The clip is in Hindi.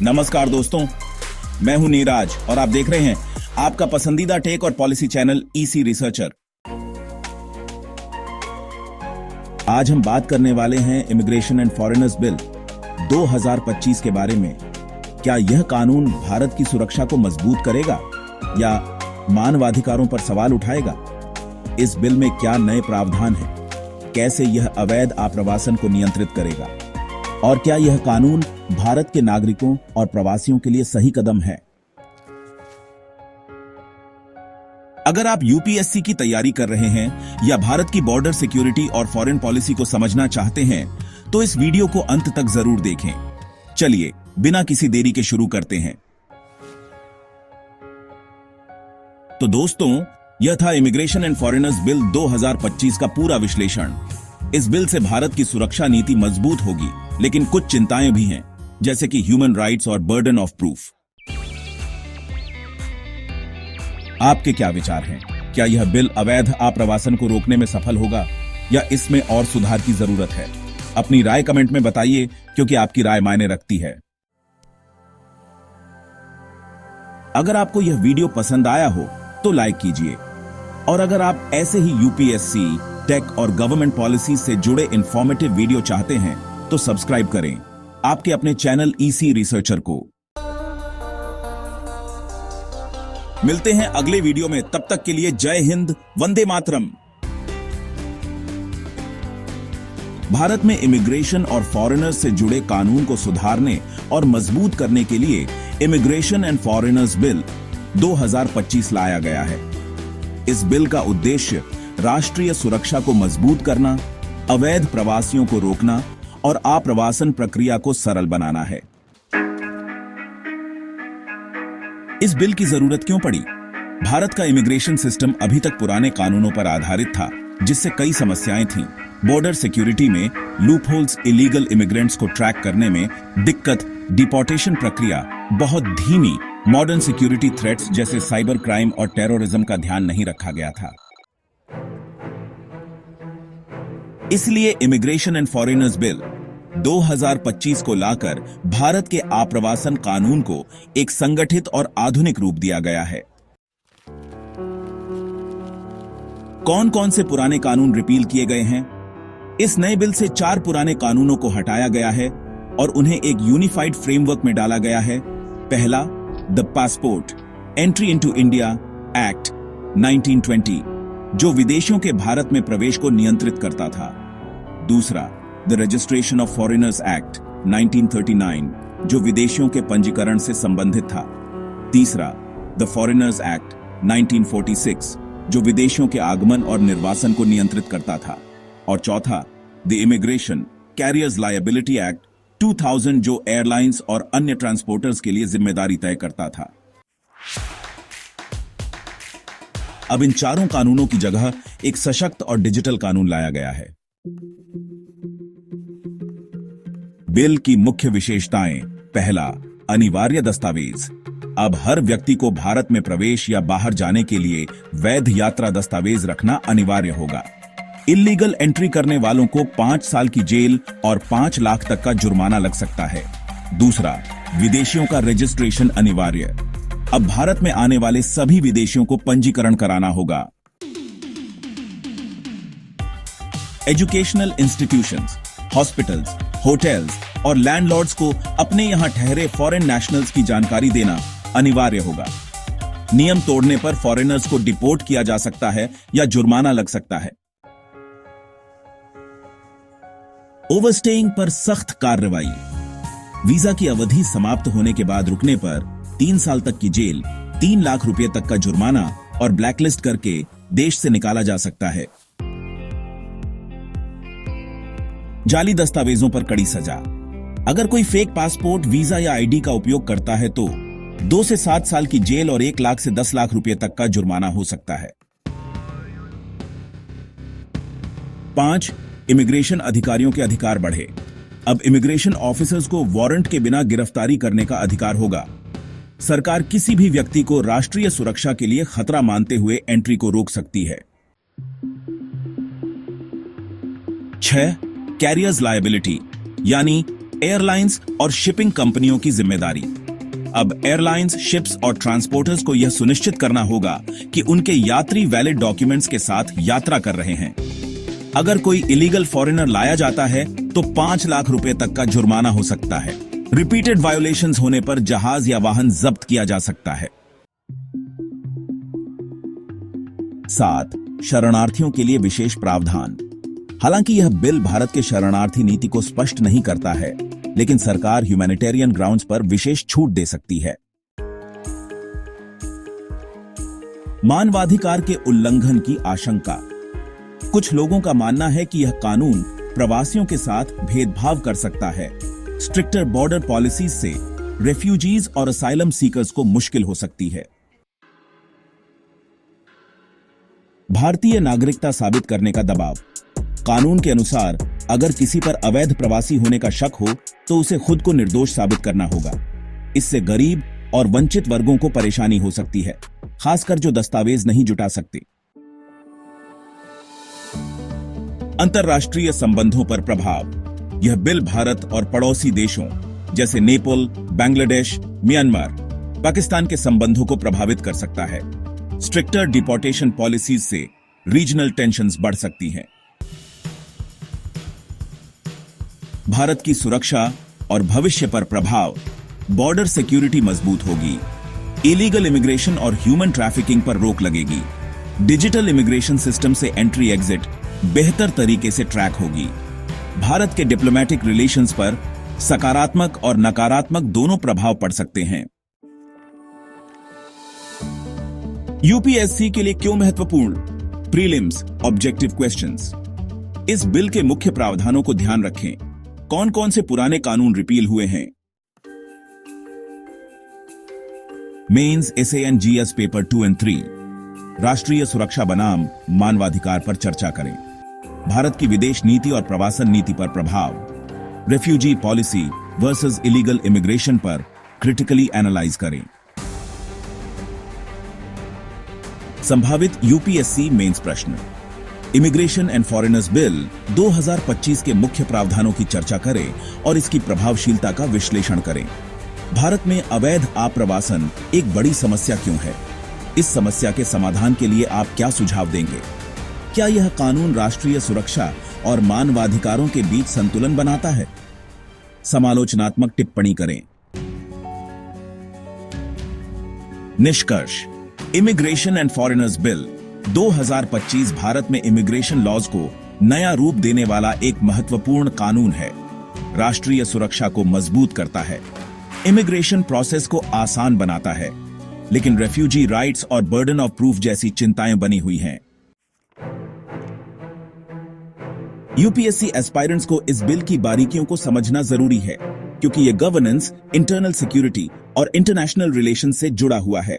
नमस्कार दोस्तों, मैं हूं नीराज और आप देख रहे हैं आपका पसंदीदा टेक और पॉलिसी चैनल ईसी रिसर्चर। आज हम बात करने वाले हैं इमिग्रेशन एंड फॉरेनर्स बिल 2025 के बारे में। क्या यह कानून भारत की सुरक्षा को मजबूत करेगा या मानवाधिकारों पर सवाल उठाएगा? इस बिल में क्या नए प्रावधान हैं? कैसे यह अवैध आप्रवासन को नियंत्रित करेगा? और क्या यह कानून भारत के नागरिकों और प्रवासियों के लिए सही कदम है? अगर आप यूपीएससी की तैयारी कर रहे हैं या भारत की बॉर्डर सिक्योरिटी और फॉरेन पॉलिसी को समझना चाहते हैं तो इस वीडियो को अंत तक जरूर देखें। चलिए बिना किसी देरी के शुरू करते हैं। तो दोस्तों, यह था इमिग्रेशन एंड फॉरेनर्स बिल 2025 का पूरा विश्लेषण। इस बिल से भारत की सुरक्षा नीति मजबूत होगी, लेकिन कुछ चिंताएं भी हैं, जैसे कि ह्यूमन राइट्स और बर्डन ऑफ प्रूफ। आपके क्या विचार हैं? क्या यह बिल अवैध आप्रवासन को रोकने में सफल होगा या इसमें और सुधार की जरूरत है? अपनी राय कमेंट में बताइए, क्योंकि आपकी राय मायने रखती है। अगर आपको यह वीडियो पसंद आया हो तो लाइक कीजिए, और अगर आप ऐसे ही यूपीएससी, टेक और गवर्नमेंट पॉलिसी से जुड़े इंफॉर्मेटिव वीडियो चाहते हैं तो सब्सक्राइब करें आपके अपने चैनल ईसी रिसर्चर को। मिलते हैं अगले वीडियो में, तब तक के लिए जय हिंद, वंदे मातरम। भारत में इमिग्रेशन और फॉरेनर्स से जुड़े कानून को सुधारने और मजबूत करने के लिए इमिग्रेशन एंड फॉरेनर्स बिल 2025 लाया गया है। इस बिल का उद्देश्य राष्ट्रीय सुरक्षा को मजबूत करना, अवैध प्रवासियों को रोकना और आप्रवासन प्रक्रिया को सरल बनाना है। इस बिल की जरूरत क्यों पड़ी? भारत का इमिग्रेशन सिस्टम अभी तक पुराने कानूनों पर आधारित था, जिससे कई समस्याएं थीं। बॉर्डर सिक्योरिटी में लूपहोल्स, इलीगल इमिग्रेंट्स को ट्रैक करने में दिक्कत, डिपोर्टेशन प्रक्रिया बहुत धीमी, मॉडर्न सिक्योरिटी थ्रेट्स जैसे साइबर क्राइम और टेररिज्म का ध्यान नहीं रखा गया था। इसलिए इमिग्रेशन एंड फॉरेनर्स बिल 2025 को लाकर भारत के आप्रवासन कानून को एक संगठित और आधुनिक रूप दिया गया है। कौन कौन से पुराने कानून रिपील किए गए हैं? इस नए बिल से 4 पुराने कानूनों को हटाया गया है और उन्हें एक यूनिफाइड फ्रेमवर्क में डाला गया है। पहला, the passport entry into India act 1920, जो विदेशियों के भारत में प्रवेश को नियंत्रित करता था। दूसरा, the registration of foreigners act 1939, जो विदेशियों के पंजीकरण से संबंधित था। तीसरा, द फॉरेनर्स एक्ट 1946, जो विदेशियों के आगमन और निर्वासन को नियंत्रित करता था। और चौथा, the immigration carriers liability act 2000, जो एयरलाइंस और अन्य ट्रांसपोर्टर्स के लिए जिम्मेदारी तय करता था। अब इन चारों कानूनों की जगह एक सशक्त और डिजिटल कानून लाया गया है। बिल की मुख्य विशेषताएं। पहला, अनिवार्य दस्तावेज। अब हर व्यक्ति को भारत में प्रवेश या बाहर जाने के लिए वैध यात्रा दस्तावेज रखना अनिवार्य होगा। इल्लीगल एंट्री करने वालों को 5 साल की जेल और 5 लाख तक का जुर्माना लग सकता है। दूसरा, विदेशियों का रजिस्ट्रेशन अनिवार्य। अब भारत में आने वाले सभी विदेशियों को पंजीकरण कराना होगा। एजुकेशनल इंस्टीट्यूशंस, हॉस्पिटल्स, होटल्स और लैंडलॉर्ड्स को अपने यहां ठहरे फॉरेन नेशनल्स की जानकारी देना अनिवार्य होगा। नियम तोड़ने पर फॉरेनर्स को डिपोर्ट किया जा सकता है या जुर्माना लग सकता है। ओवरस्टेइंग पर सख्त कार्रवाई। वीजा की अवधि समाप्त होने के बाद रुकने पर 3 साल तक की जेल, 3 लाख रुपए तक का जुर्माना और ब्लैकलिस्ट करके देश से निकाला जा सकता है। जाली दस्तावेजों पर कड़ी सजा। अगर कोई फेक पासपोर्ट, वीजा या आईडी का उपयोग करता है तो 2 से 7 साल की जेल और 1 लाख से 10 लाख रुपए तक का जुर्माना हो सकता है। 5, इमिग्रेशन अधिकारियों के अधिकार बढ़े। अब इमिग्रेशन ऑफिसर्स को वारंट के बिना गिरफ्तारी करने का अधिकार होगा। सरकार किसी भी व्यक्ति को राष्ट्रीय सुरक्षा के लिए खतरा मानते हुए एंट्री को रोक सकती है। 6, कैरियर्स लायबिलिटी, यानी एयरलाइंस और शिपिंग कंपनियों की जिम्मेदारी। अब एयरलाइंस, शिप्स और ट्रांसपोर्टर्स को यह सुनिश्चित करना होगा कि उनके यात्री वैलिड डॉक्यूमेंट्स के साथ यात्रा कर रहे हैं। अगर कोई इलीगल फॉरेनर लाया जाता है तो 5 लाख रुपए तक का जुर्माना हो सकता है। रिपीटेड वायोलेशंस होने पर जहाज या वाहन जब्त किया जा सकता है। 7. शरणार्थियों के लिए विशेष प्रावधान। हालांकि यह बिल भारत के शरणार्थी नीति को स्पष्ट नहीं करता है, लेकिन सरकार ह्यूमैनिटेरियन ग्राउंड्स पर विशेष छूट दे सकती है। मानवाधिकार के उल्लंघन की आशंका। कुछ लोगों का मानना है कि यह कानून प्रवासियों के साथ भेदभाव कर सकता है। स्ट्रिक्टर बॉर्डर पॉलिसीज से रेफ्यूजीज और असाइलम सीकर्स को मुश्किल हो सकती है। भारतीय नागरिकता साबित करने का दबाव। कानून के अनुसार अगर किसी पर अवैध प्रवासी होने का शक हो तो उसे खुद को निर्दोष साबित करना होगा। इससे गरीब और वंचित वर्गों को परेशानी हो सकती है, खासकर जो दस्तावेज नहीं जुटा सकते। अंतर्राष्ट्रीय संबंधों पर प्रभाव। यह बिल भारत और पड़ोसी देशों जैसे नेपाल, बांग्लादेश, म्यांमार, पाकिस्तान के संबंधों को प्रभावित कर सकता है। स्ट्रिक्टर डिपोर्टेशन पॉलिसीज से रीजनल टेंशन्स बढ़ सकती हैं। भारत की सुरक्षा और भविष्य पर प्रभाव। बॉर्डर सिक्योरिटी मजबूत होगी। इलीगल इमिग्रेशन और ह्यूमन ट्रैफिकिंग पर रोक लगेगी। डिजिटल इमिग्रेशन सिस्टम से एंट्री एग्जिट बेहतर तरीके से ट्रैक होगी। भारत के डिप्लोमेटिक रिलेशंस पर सकारात्मक और नकारात्मक दोनों प्रभाव पड़ सकते हैं। यूपीएससी के लिए क्यों महत्वपूर्ण? Prelims objective questions. इस बिल के मुख्य प्रावधानों को ध्यान रखें। कौन कौन से पुराने कानून रिपील हुए हैं? Mains, essay and GS paper 2 और 3। राष्ट्रीय सुरक्षा बनाम मानवाधिकार पर चर्चा करें। भारत की विदेश नीति और प्रवासन नीति पर प्रभाव। Refugee policy versus illegal immigration पर क्रिटिकली एनालाइज करें। संभावित यूपीएससी मेंस प्रश्न। इमिग्रेशन एंड फॉरेनर्स बिल 2025 के मुख्य प्रावधानों की चर्चा करें और इसकी प्रभावशीलता का विश्लेषण करें। भारत में अवैध आप्रवासन एक बड़ी समस्या क्यों है? इस समस्या के समाधान के लिए आप क्या सुझाव देंगे? क्या यह कानून राष्ट्रीय सुरक्षा और मानवाधिकारों के बीच संतुलन बनाता है? समालोचनात्मक टिप्पणी करें। निष्कर्ष। Immigration and foreigners bill 2025 Bharat में इमिग्रेशन लॉज को नया रूप देने वाला एक महत्वपूर्ण कानून है। राष्ट्रीय सुरक्षा को मजबूत करता है, इमिग्रेशन प्रोसेस को आसान बनाता है, लेकिन रेफ्यूजी राइट्स और बर्डन ऑफ प्रूफ जैसी चिंताएं बनी हुई हैं। यूपीएससी एस्पायरेंट्स को इस बिल की बारीकियों को समझना जरूरी है, क्योंकि यह गवर्नेंस, इंटरनल सिक्योरिटी और इंटरनेशनल रिलेशन से जुड़ा हुआ है।